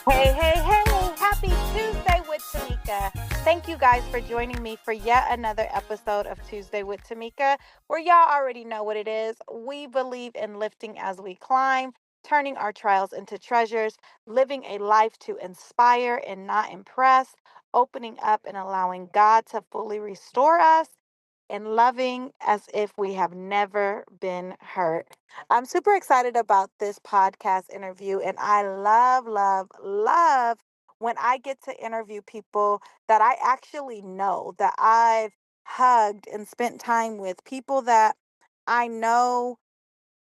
Hey, hey, hey, happy Tuesday with Tamika. Thank you guys for joining me for yet another episode of Tuesday with Tamika, where y'all already know what it is. We believe in lifting as we climb, turning our trials into treasures, living a life to inspire and not impress, opening up and allowing God to fully restore us, and loving as if we have never been hurt. I'm super excited about this podcast interview, and I love, love, love when I get to interview people that I actually know, that I've hugged and spent time with, people that I know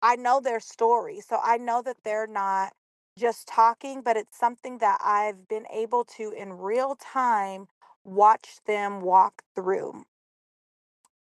I know their story. So I know that they're not just talking, but it's something that I've been able to in real time watch them walk through.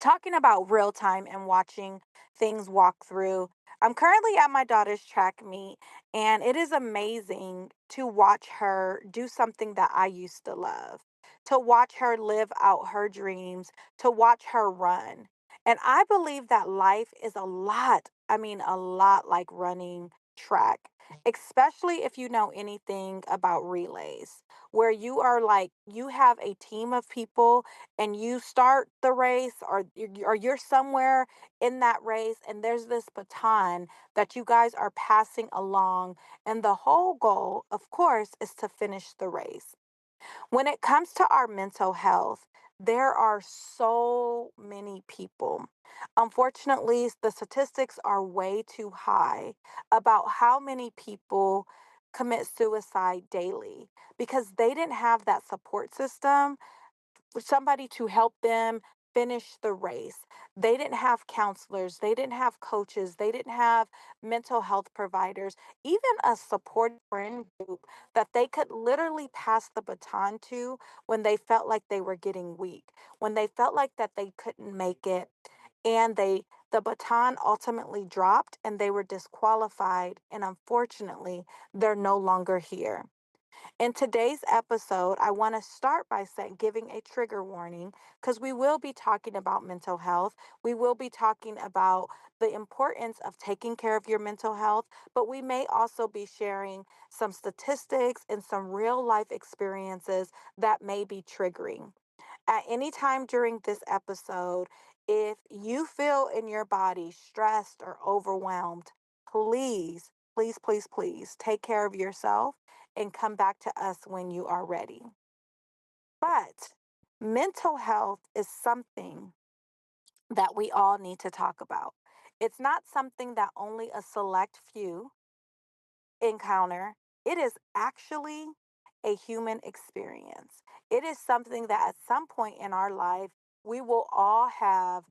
Talking about real time and watching things walk through, I'm currently at my daughter's track meet, and it is amazing to watch her do something that I used to love, to watch her live out her dreams, to watch her run. And I believe that life is a lot, I mean, a lot like running track, especially if you know anything about relays, where you are like, you have a team of people and you start the race, or you're somewhere in that race, and there's this baton that you guys are passing along, and the whole goal, of course, is to finish the race. When it comes to our mental health, there are so many people. Unfortunately, the statistics are way too high about how many people commit suicide daily because they didn't have that support system for somebody to help them finish the race. They didn't have counselors, they didn't have coaches, they didn't have mental health providers, even a support friend group that they could literally pass the baton to when they felt like they were getting weak, when they felt like that they couldn't make it, and the baton ultimately dropped and they were disqualified, and unfortunately they're no longer here. In today's episode, I want to start by saying, giving a trigger warning because we will be talking about mental health. We will be talking about the importance of taking care of your mental health, but we may also be sharing some statistics and some real life experiences that may be triggering. At any time during this episode, if you feel in your body stressed or overwhelmed, please, please, please, please take care of yourself and come back to us when you are ready. But mental health is something that we all need to talk about. It's not something that only a select few encounter. It is actually a human experience. It is something that at some point in our life, we will all have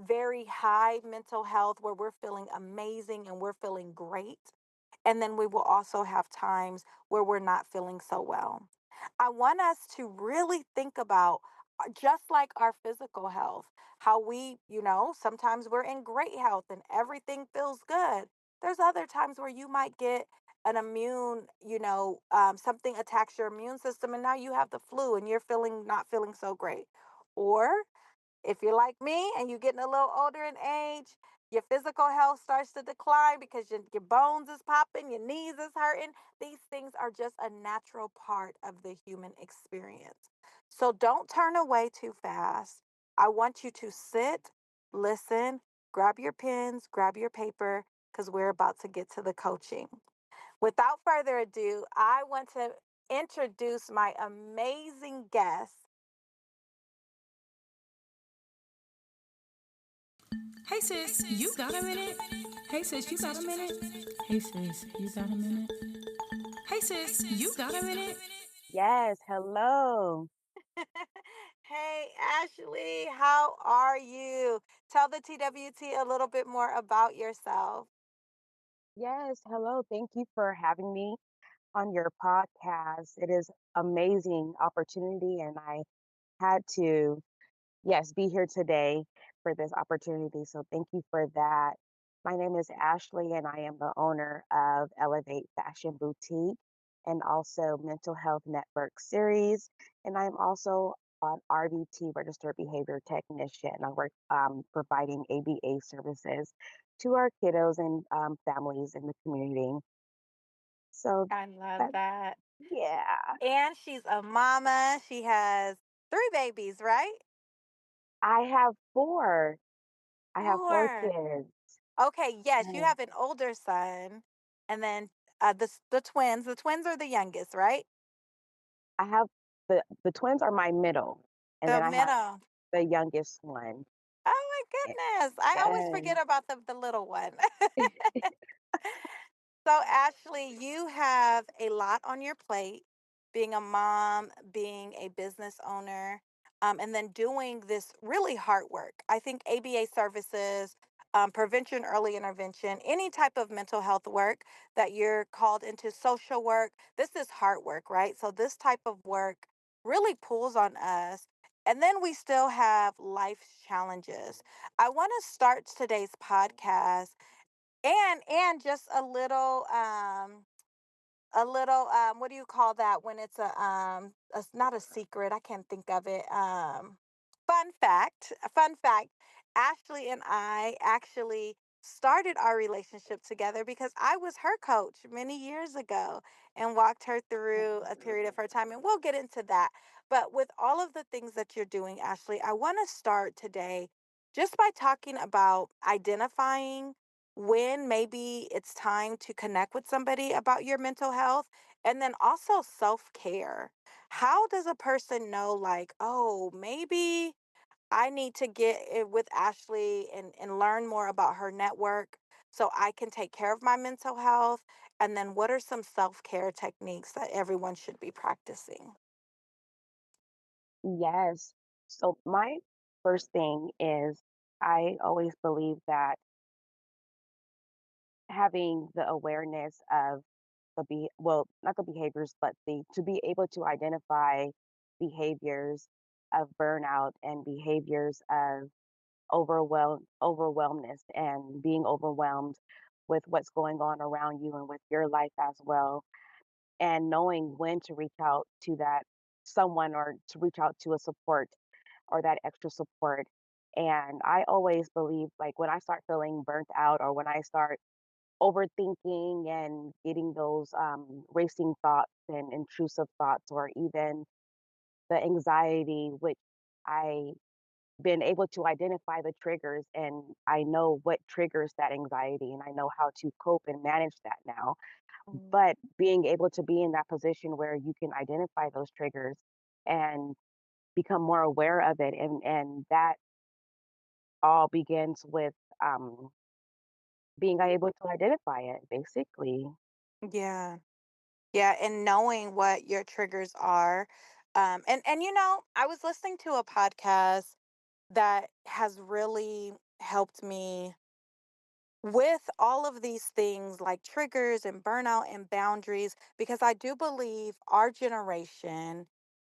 very high mental health where we're feeling amazing and we're feeling great. And then we will also have times where we're not feeling so well. I want us to really think about, just like our physical health, how sometimes we're in great health and everything feels good. There's other times where you might get an immune, something attacks your immune system, and now you have the flu and you're feeling not feeling so great. Or if you're like me and you're getting a little older in age, your physical health starts to decline because your bones is popping, your knees is hurting. These things are just a natural part of the human experience. So don't turn away too fast. I want you to sit, listen, grab your pens, grab your paper, because we're about to get to the coaching. Without further ado, I want to introduce my amazing guest. Hey sis, you got a minute? Hey sis, you got a minute? Hey sis, you got a minute? Hey sis, you got a minute? Yes, hello. Hey, Ashley, how are you? Tell the TWT a little bit more about yourself. Yes, hello. Thank you for having me on your podcast. It is amazing opportunity and I had to, yes, be here today for this opportunity. So thank you for that. My name is Ashley and I am the owner of Elevate Fashion Boutique and also Mental Health Network Series. And I'm also an RBT, Registered Behavior Technician. I work providing ABA services to our kiddos and families in the community. So I love that, that. yeah, And she's a mama. She has 3 babies, right? I have four. I have four 4. kids. Okay, yes, you Yes. have an older son, and then, the twins. The twins are the youngest, right? I have the twins are my middle, and The then I have middle. the youngest one. Oh my Eh, goodness. I always Yes. forget about the little one. So, Ashley, you have a lot on your plate being a mom, being a business owner, and then doing this really hard work. I think ABA services, prevention, early intervention, any type of mental health work that you're called into, social work, this is hard work, right? So, this type of work really pulls on us. And then we still have life challenges. I want to start today's podcast and just a little what do you call that when it's not a secret, I can't think of it. A fun fact, Ashley and I actually started our relationship together because I was her coach many years ago and walked her through a period of her time, and we'll get into that. But with all of the things that you're doing, Ashley, I want to start today just by talking about identifying when maybe it's time to connect with somebody about your mental health, and then also self-care. How does a person know, like, oh, maybe I need to get it with Ashley and learn more about her network so I can take care of my mental health? And then what are some self-care techniques that everyone should be practicing? Yes. So my first thing is I always believe that having the awareness of well, not the behaviors, but the to be able to identify behaviors of burnout and behaviors of overwhelmness and being overwhelmed with what's going on around you and with your life as well, and knowing when to reach out to that someone or to reach out to a support or that extra support. And I always believe, like, when I start feeling burnt out or when I start overthinking and getting those racing thoughts and intrusive thoughts, or even the anxiety, which I been able to identify the triggers, and I know what triggers that anxiety and I know how to cope and manage that now. Mm. But being able to be in that position where you can identify those triggers and become more aware of it, and that all begins with being able to identify it, basically. Yeah. Yeah, and knowing what your triggers are. And I was listening to a podcast that has really helped me with all of these things like triggers and burnout and boundaries, because I do believe our generation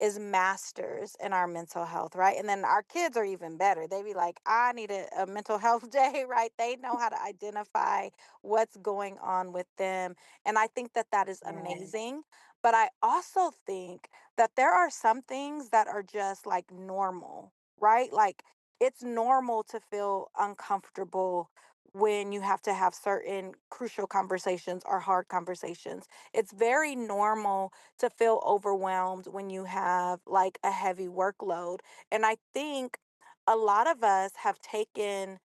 is masters in our mental health, right? And then our kids are even better. They be like, I need a mental health day, right? They know how to identify what's going on with them. And I think that that is Yes. amazing. But I also think that there are some things that are just like normal, right? Like it's normal to feel uncomfortable when you have to have certain crucial conversations or hard conversations. It's very normal to feel overwhelmed when you have like a heavy workload. And I think a lot of us have taken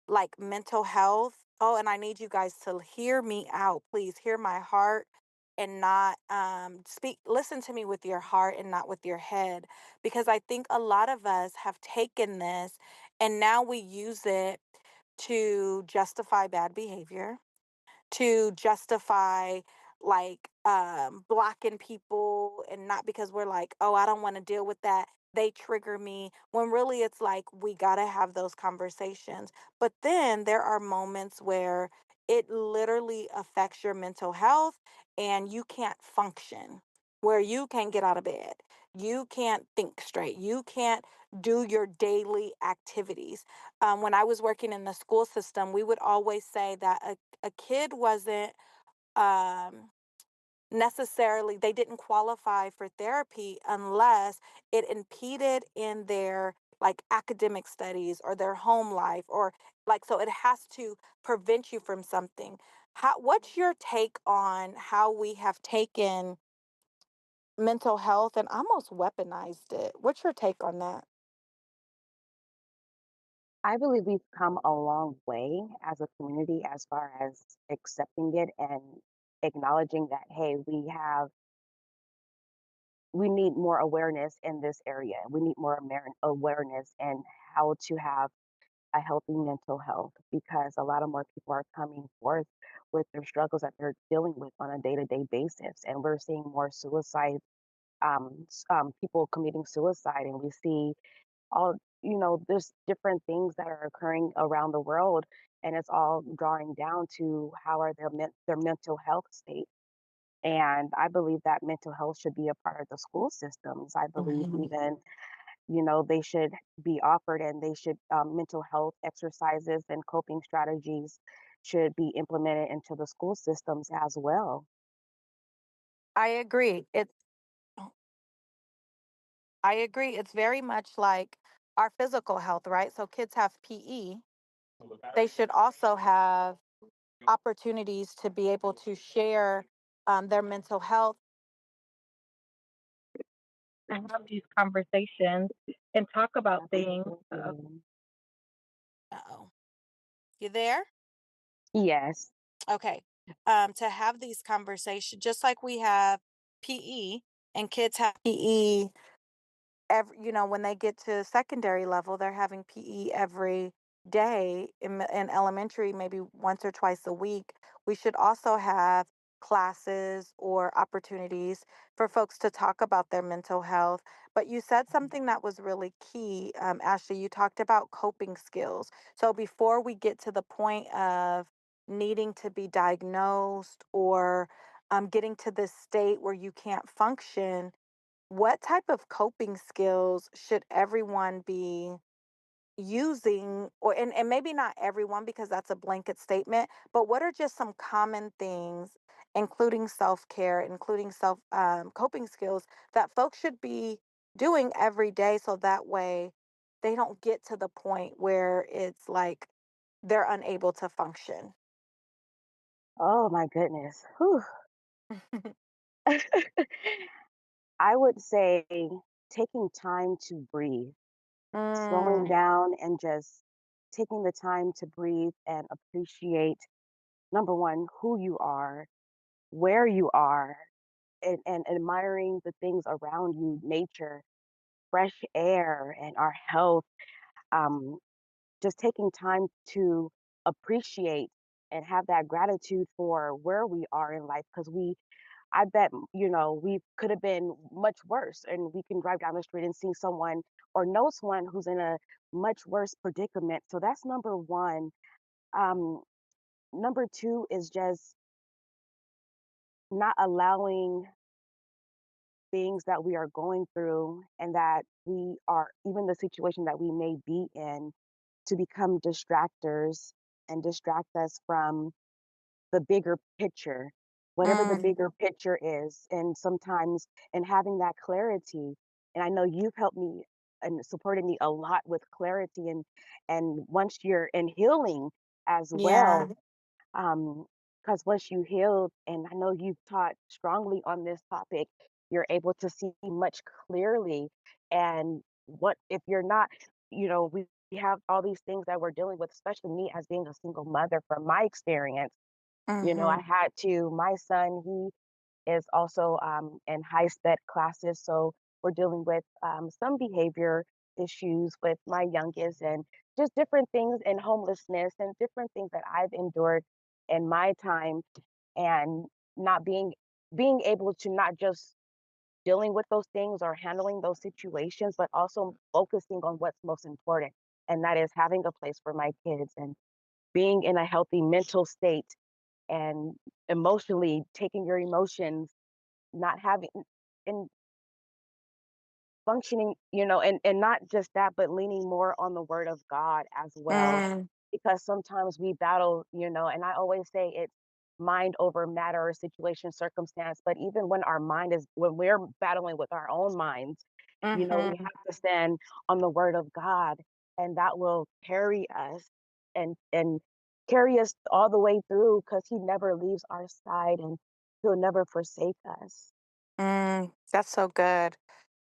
like mental health. Oh, and I need you guys to hear me out. Please hear my heart and not listen to me with your heart and not with your head, because I think a lot of us have taken this and now we use it to justify bad behavior, to justify like blocking people, and not because we're like, oh, I don't want to deal with that. They trigger me, when really it's like we got to have those conversations. But then there are moments where it literally affects your mental health and you can't function, where you can't get out of bed. You can't think straight. You can't do your daily activities. When I was working in the school system, we would always say that a kid wasn't um, necessarily, they didn't qualify for therapy unless it impeded in their like academic studies or their home life, or like, so it has to prevent you from something. What's your take on how we have taken mental health and almost weaponized it? What's your take on that? I believe we've come a long way as a community as far as accepting it and acknowledging that, hey, we need more awareness in this area. We need more awareness and how to have a healthy mental health because a lot of more people are coming forth with their struggles that they're dealing with on a day-to-day basis, and we're seeing more suicide, people committing suicide, and we see all there's different things that are occurring around the world, and it's all drawing down to how are their mental health state. And I believe that mental health should be a part of the school systems. I believe Mhm. even they should be offered, and they should mental health exercises and coping strategies should be implemented into the school systems as well. I agree. I agree. It's very much like our physical health, right? So kids have PE. They should also have opportunities to be able to share their mental health and have these conversations and talk about things. Absolutely. Uh-oh. You there? Yes. Okay. To have these conversations, just like we have PE and kids have PE when they get to secondary level, they're having PE every day in elementary, maybe once or twice a week. We should also have classes or opportunities for folks to talk about their mental health. But you said something that was really key, Ashley. You talked about coping skills. So before we get to the point of needing to be diagnosed or getting to this state where you can't function, what type of coping skills should everyone be using, and maybe not everyone because that's a blanket statement, but what are just some common things, including self-care, including self coping skills that folks should be doing every day so that way they don't get to the point where it's like they're unable to function? Oh my goodness. Whew. I would say taking time to breathe, slowing Mm, down and just taking the time to breathe and appreciate number one, who you are, where you are, and admiring the things around you, nature, fresh air, and our health. Um, just taking time to appreciate and have that gratitude for where we are in life because I bet, we could have been much worse, and we can drive down the street and see someone or know someone who's in a much worse predicament. So that's number one. Um, Number two is just not allowing things that we are going through and that we are, even the situation that we may be in, to become distractors and distract us from the bigger picture, whatever the mm, bigger picture is. And sometimes, and having that clarity. And I know you've helped me and supported me a lot with clarity, and once you're in healing as yeah. well, because once you healed, and I know you've taught strongly on this topic, you're able to see much clearly. And what if you're not, we have all these things that we're dealing with, especially me as being a single mother from my experience. I Mm-hmm. had to, my son, he is also in high sped classes. So we're dealing with some behavior issues with my youngest and just different things and homelessness and different things that I've endured in my time, and not being able to not just dealing with those things or handling those situations, but also focusing on what's most important. And that is having a place for my kids and being in a healthy mental state and emotionally taking your emotions, not having and functioning, and not just that, but leaning more on the word of God as well. Mm, Because sometimes we battle, and I always say it's mind over matter or situation circumstance. But even when we're battling with our own minds, we mm-hmm. have to stand on the word of God, and that will carry us and carry us all the way through because he never leaves our side and he'll never forsake us. That's so good.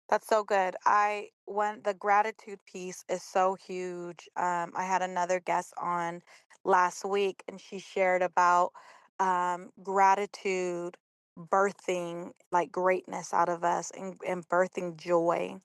That's so good. I when the gratitude piece is so huge. I had another guest on last week, and she shared about gratitude birthing like greatness out of us and birthing joy.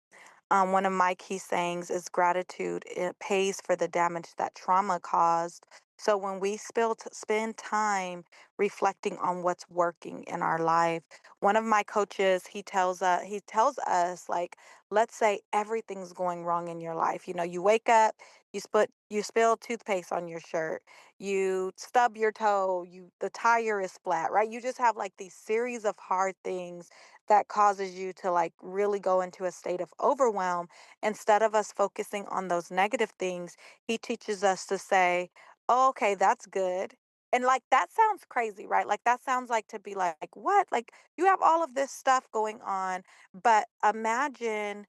One of my key sayings is gratitude. It pays for the damage that trauma caused. So when we spend time reflecting on what's working in our life, one of my coaches, he tells us like, let's say everything's going wrong in your life. You know, you wake up, you spill toothpaste on your shirt, you stub your toe, the tire is flat, right? You just have like these series of hard things that causes you to like really go into a state of overwhelm. Instead of us focusing on those negative things, he teaches us to say, oh, okay, that's good. And like that sounds crazy, right? Like that sounds like to be like, what? Like you have all of this stuff going on, but imagine,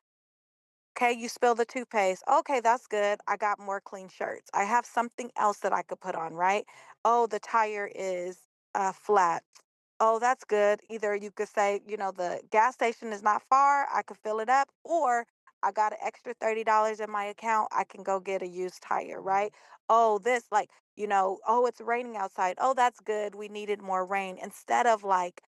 okay, you spill the toothpaste. Okay, that's good. I got more clean shirts. I have something else that I could put on, right? Oh, the tire is flat. Oh, that's good. Either you could say, the gas station is not far. I could fill it up, or I got an extra $30 in my account. I can go get a used tire, right? Oh, this, like, oh, it's raining outside. Oh, that's good. We needed more rain. Instead of like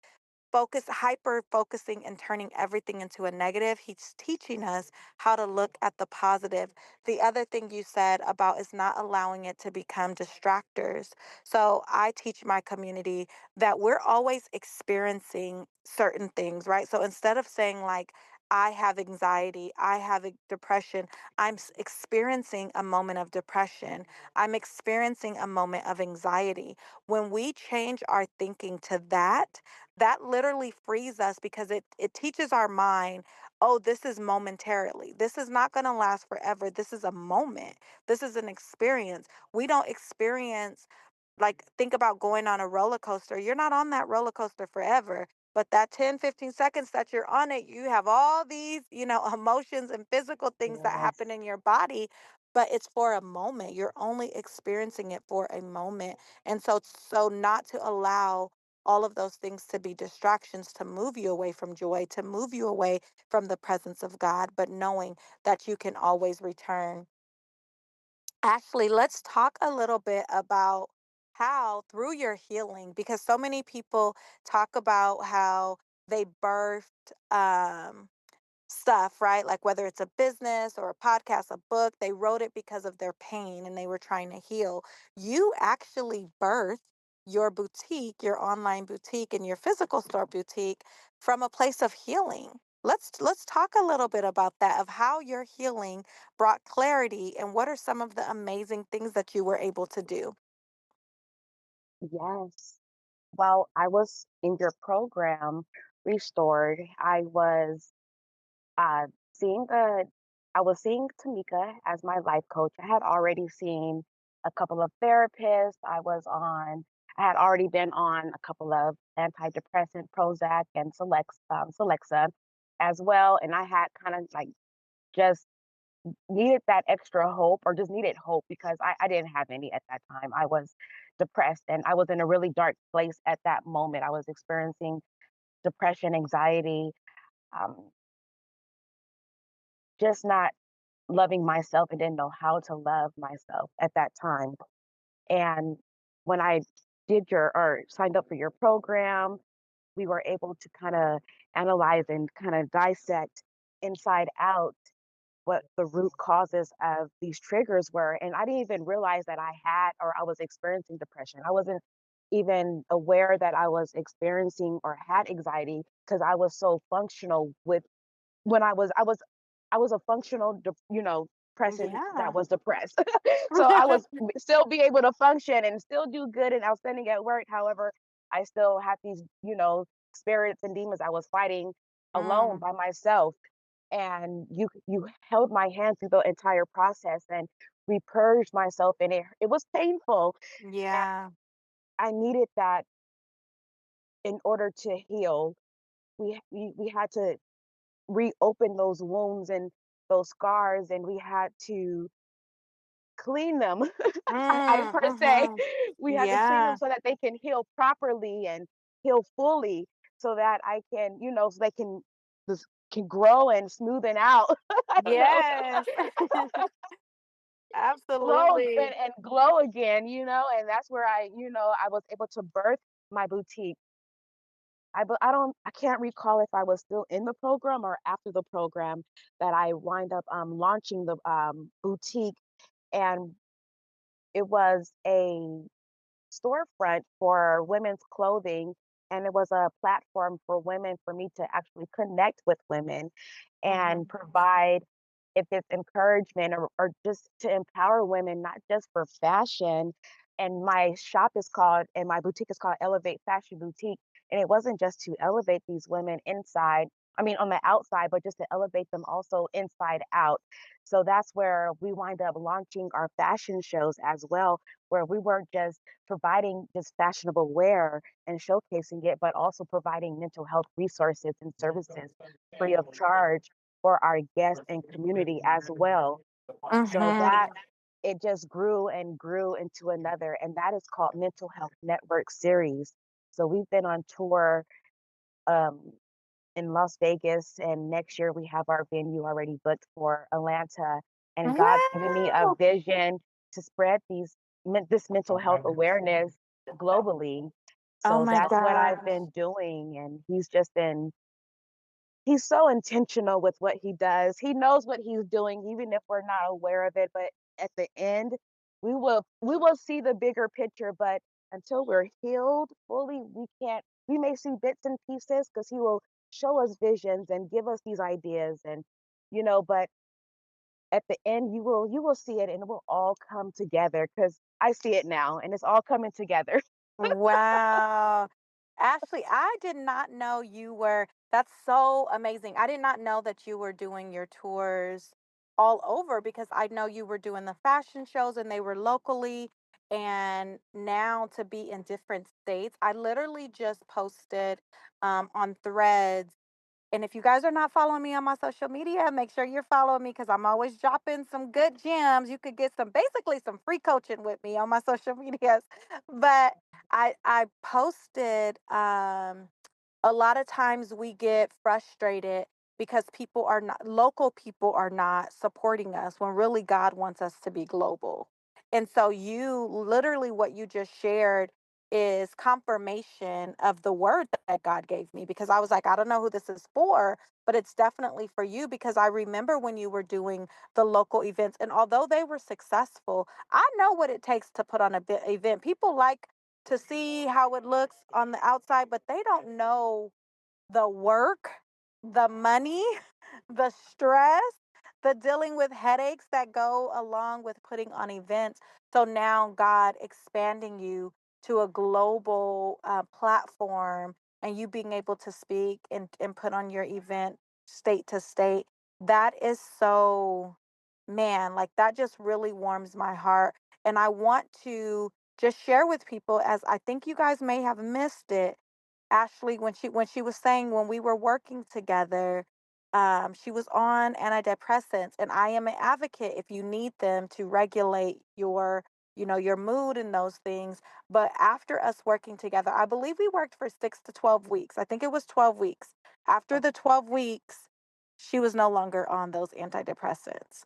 hyper focusing and turning everything into a negative, he's teaching us how to look at the positive. The other thing you said about is not allowing it to become distractors. So I teach my community that we're always experiencing certain things, right? So instead of saying like, I have anxiety, I have depression, experiencing a moment of depression, I'm experiencing a moment of anxiety. When we change our thinking to that literally frees us because it teaches our mind, oh, this is momentarily, this is not going to last forever, this is a moment, this is an experience. We don't experience, like, think about going on a roller coaster. You're not on that roller coaster forever, but that 10, 15 seconds that you're on it, you have all these, emotions and physical things that happen Yes. in your body, but it's for a moment. You're only experiencing it for a moment. And so not to allow all of those things to be distractions to move you away from joy, to move you away from the presence of God, but knowing that you can always return. Ashley, let's talk a little bit about how, through your healing, because so many people talk about how they birthed stuff, right? Like whether it's a business or a podcast, a book, they wrote it because of their pain and they were trying to heal. You actually birthed your boutique, your online boutique and your physical store boutique from a place of healing. Let's talk a little bit about that, of how your healing brought clarity and what are some of the amazing things that you were able to do. Yes. While I was in your program, Restored, uh, seeing a, I was seeing Tamika as my life coach. I had already seen a couple of therapists. I had already been on a couple of antidepressant, Prozac and Celexa as well. And I had kind of like just needed that extra hope or just needed hope because I didn't have any at that time. I was depressed and I was in a really dark place at that moment. I was experiencing depression, anxiety, um, just not loving myself and didn't know how to love myself at that time. And when I did your or signed up for your program, we were able to kind of analyze and kind of dissect inside out what the root causes of these triggers were. And I didn't even realize that I was experiencing depression. I wasn't even aware that I was experiencing or had anxiety because I was so functional with when I was a functional, person that Yeah. was depressed. So I was still be able to function and still do good and outstanding at work. However, I still had these, spirits and demons I was fighting alone Mm, by myself. And you held my hand through the entire process and we purged myself and it was painful. And yeah. I needed that in order to heal. We had to reopen those wounds and those scars and we had to clean them. I Mm, per se, mhm. we had to clean them Yeah. so that they can heal properly and heal fully, so that I can, so they can just can grow and smoothen out. I don't know, Yes. grow Absolutely. and glow again, and that's where I was able to birth my boutique. I can't recall if I was still in the program or after the program that I wind up launching the boutique, and it was a storefront for women's clothing, and it was a platform for women for me to actually connect with women and Mhm. provide, if it's encouragement, or just to empower women, not just for fashion. And my boutique is called Elevate Fashion Boutique. And it wasn't just to elevate these women inside, I mean, on the outside, but just to elevate them also inside out. So that's where we wind up launching our fashion shows as well, where we weren't just providing just fashionable wear and showcasing it, but also providing mental health resources and services free of charge for our guests and community as well. So that Mhm. it just grew and grew into another, and that is called Mental Health Network Series. So we've been on tour um, in Las Vegas, and next year we have our venue already booked for Atlanta. And God's given me a Wow. vision to spread this mental health awareness globally. Oh So my that's what I've gosh. been doing, and he's so intentional with what he does. He knows what he's doing, even if we're not aware of it. But at the end, we will see the bigger picture. But until we're healed fully, we can't. We may see bits and pieces because he will show us visions and give us these ideas, and But at the end, you will see it, and it will all come together because I see it now, and it's all coming together. Wow. Ashley, I did not know that's so amazing. I did not know that you were doing your tours all over because I know you were doing the fashion shows and they were locally. And now to be in different states, I literally just posted on Threads, and if you guys are not following me on my social media, make sure you're following me because I'm always dropping some good gems. You could get basically some free coaching with me on my social medias. But I posted a lot of times we get frustrated because local people are not supporting us when really God wants us to be global. And so you literally what you just shared is confirmation of the word that God gave me because I was like, I don't know who this is for, but it's definitely for you because I remember when you were doing the local events, and although they were successful, I know what it takes to put on a event. People like to see how it looks on the outside, but they don't know the work, the money, the stress, the dealing with headaches that go along with putting on events. So now God expanding you to a global platform and you being able to speak and put on your event state to state. That is so, man, like that just really warms my heart. And I want to just share with people, as I think you guys may have missed it, Ashley, when she was saying when we were working together, she was on antidepressants, and I am an advocate if you need them to regulate your mood and those things. But after us working together, I believe we worked for 6 to 12 weeks. I think it was 12 weeks. After the 12 weeks, she was no longer on those antidepressants.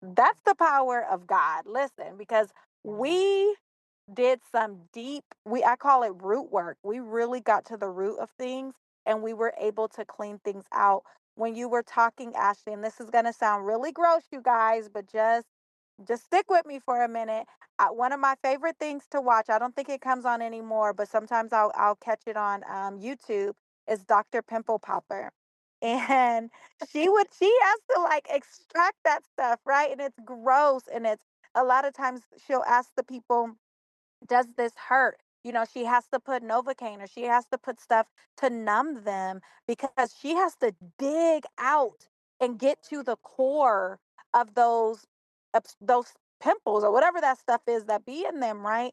That's the power of God. Listen, because we did some deep, I call it root work. We really got to the root of things and we were able to clean things out. When you were talking, Ashley, and this is going to sound really gross, you guys, but just stick with me for a minute. One of my favorite things to watch, I don't think it comes on anymore, but sometimes I'll catch it on YouTube, is Dr. Pimple Popper. And she has to like extract that stuff, right? And it's gross, and it's a lot of times she'll ask the people, does this hurt? She has to put Novocaine or she has to put stuff to numb them because she has to dig out and get to the core of those pimples or whatever that stuff is that be in them, right?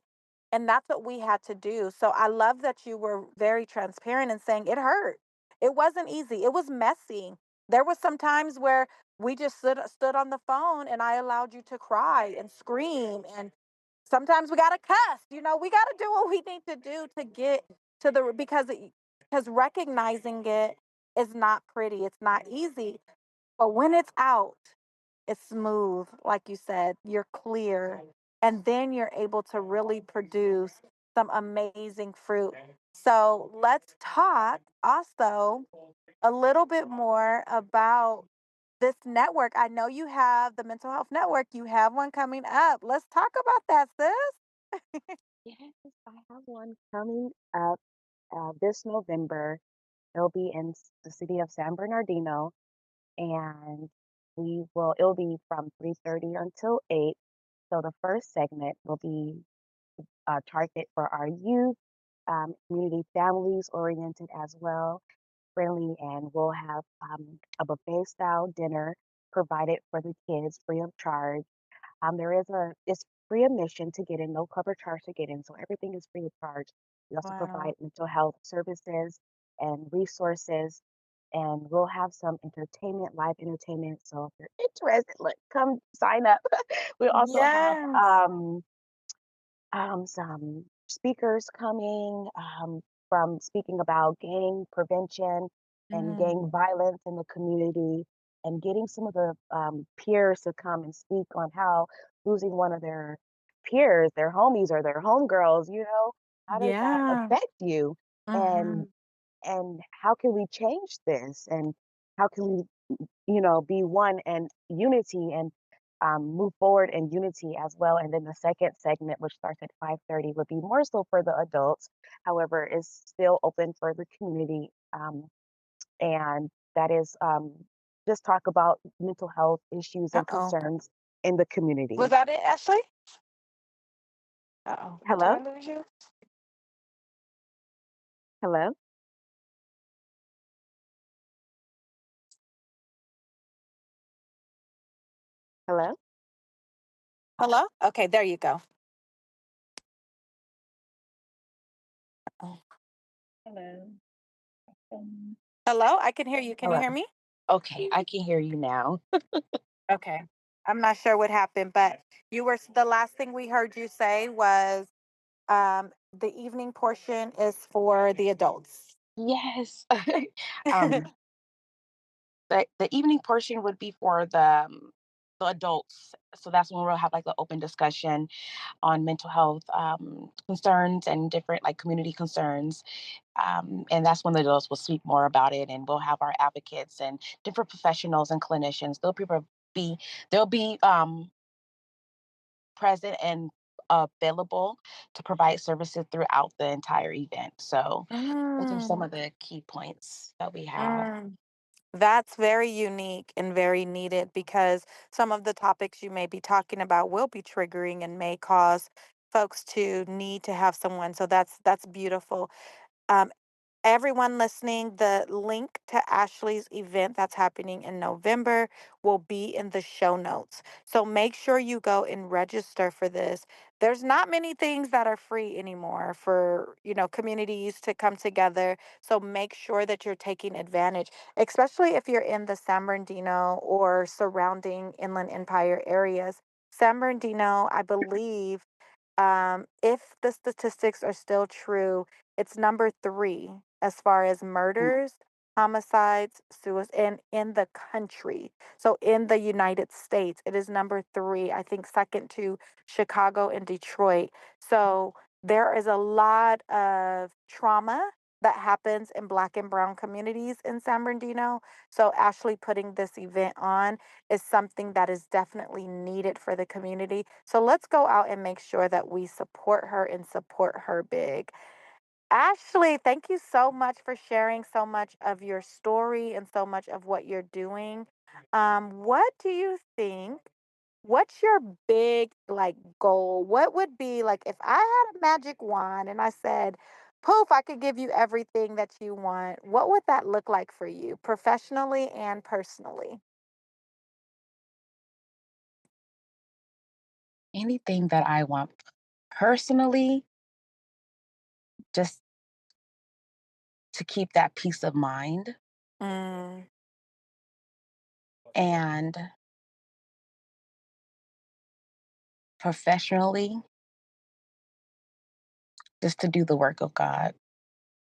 And that's what we had to do. So I love that you were very transparent and saying it hurt. It wasn't easy. It was messy. There was some times where we just stood on the phone and I allowed you to cry and scream, and sometimes we got to cuss. We got to do what we need to do to get to the because recognizing it is not pretty. It's not easy. But when it's out, it's smooth, like you said, you're clear, and then you're able to really produce some amazing fruit. So let's talk also a little bit more about this network. I know you have the mental health network, you have one coming up. Let's talk about that, sis. Yes, I have one coming up this November. It'll be in the city of San Bernardino, and it'll be from 3:30 until 8. So the first segment will be targeted for our youth, community families oriented as well, friendly, and we'll have a buffet style dinner provided for the kids free of charge. It's free admission to get in, no cover charge to get in, so everything is free of charge. We also provide Wow. mental health services and resources, and we'll have some entertainment, live entertainment. So if you're interested, look, come sign up. We also have Yes. some speakers coming from speaking about gang prevention and Mm, gang violence in the community, and getting some of the peers to come and speak on how losing one of their peers, their homies or their homegirls, how does that yeah. affect you? And Hmm. and how can we change this? And how can we be one and unity, and move forward in unity as well. And then the second segment, which starts at 5:30, would be more so for the adults. However, is still open for the community. And that is just talk about mental health issues and Uh-oh. concerns in the Was community. that it, Ashley? Uh-oh. Did I Hello? lose you? Hello? Hello? Hello? Okay, there you go. Oh. Hello. Hello? I can hear you. Can you Hello. hear me? Okay, I can hear you now. Okay. I'm not sure what happened, but the last thing we heard you say was the evening portion is for the adults. Yes. um, the evening portion would be for the adults. So that's when we'll have like the open discussion on mental health concerns and different like community concerns. And that's when the adults will speak more about it, and we'll have our advocates and different professionals and clinicians. Be they'll be present and available to provide services throughout the entire event. So those are some Mm, of the key points that we have. mm. That's very unique and very needed because some of the topics you may be talking about will be triggering and may cause folks to need to have someone. So that's beautiful. Um, Everyone listening, the link to Ashley's event that's happening in November will be in the show notes. So make sure you go and register for this. There's not many things that are free anymore for, communities to come together. So make sure that you're taking advantage, especially if you're in the San Bernardino or surrounding Inland Empire areas. San Bernardino, I believe, if the statistics are still true, it's number three as far as Mm, murders, homicides, suicide in the country. So in the United States, it is number three, I think second to Chicago and Detroit. So there is a lot of trauma that happens in Black and Brown communities in San Bernardino. So Ashley putting this event on is something that is definitely needed for the community. So let's go out and make sure that we support her and support her big. Ashley, thank you so much for sharing so much of your story and so much of what you're doing. What do you think? What's your big like goal? What would be like if I had a magic wand and I said, poof, I could give you everything that you want. What would that look like for you professionally and personally? Anything that I want personally, just to keep that peace of mind. Mm, and professionally, just to do the work of God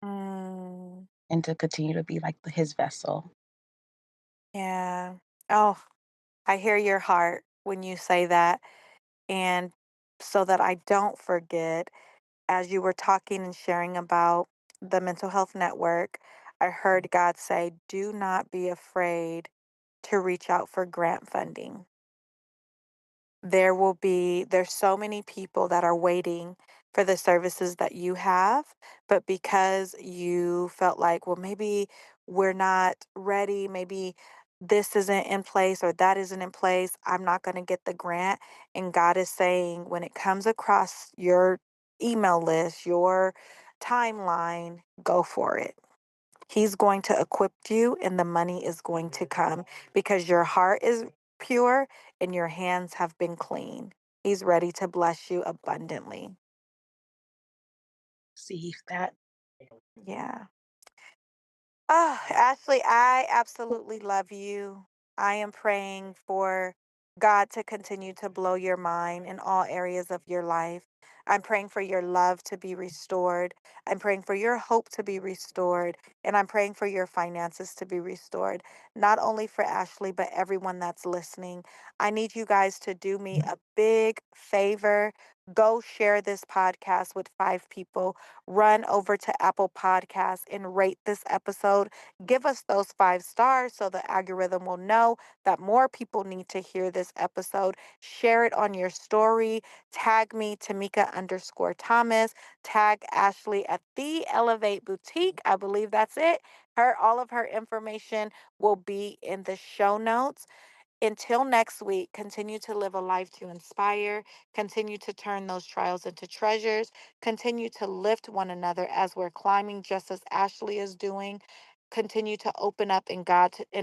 Mm, and to continue to be like his vessel. yeah. Oh, I hear your heart when you say that. And so that I don't forget, as you were talking and sharing about the mental health network, I heard God say, do not be afraid to reach out for grant funding. There's so many people that are waiting for the services that you have, but because you felt like, well, maybe we're not ready, maybe this isn't in place or that isn't in place, I'm not going to get the grant. And God is saying, when it comes across your email list, your timeline, go for it. He's going to equip you and the money is going to come because your heart is pure and your hands have been clean. He's ready to bless you abundantly. See that. Yeah. Oh, Ashley, I absolutely love you. I am praying for God to continue to blow your mind in all areas of your life. I'm praying for your love to be restored. I'm praying for your hope to be restored. And I'm praying for your finances to be restored, not only for Ashley, but everyone that's listening. I need you guys to do me a big favor. Go share this podcast with 5 people, run over to Apple Podcasts and rate this episode. Give us those 5 stars so the algorithm will know that more people need to hear this episode. Share it on your story. Tag me, Tamika_Thomas. Tag Ashley at the Elevate Boutique. I believe that's it. All of her information will be in the show notes. Until next week, continue to live a life to inspire, continue to turn those trials into treasures, continue to lift one another as we're climbing, just as Ashley is doing. Continue to open up and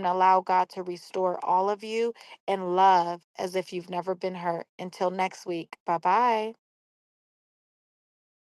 allow God to restore all of you and love as if you've never been hurt. Until next week, bye bye.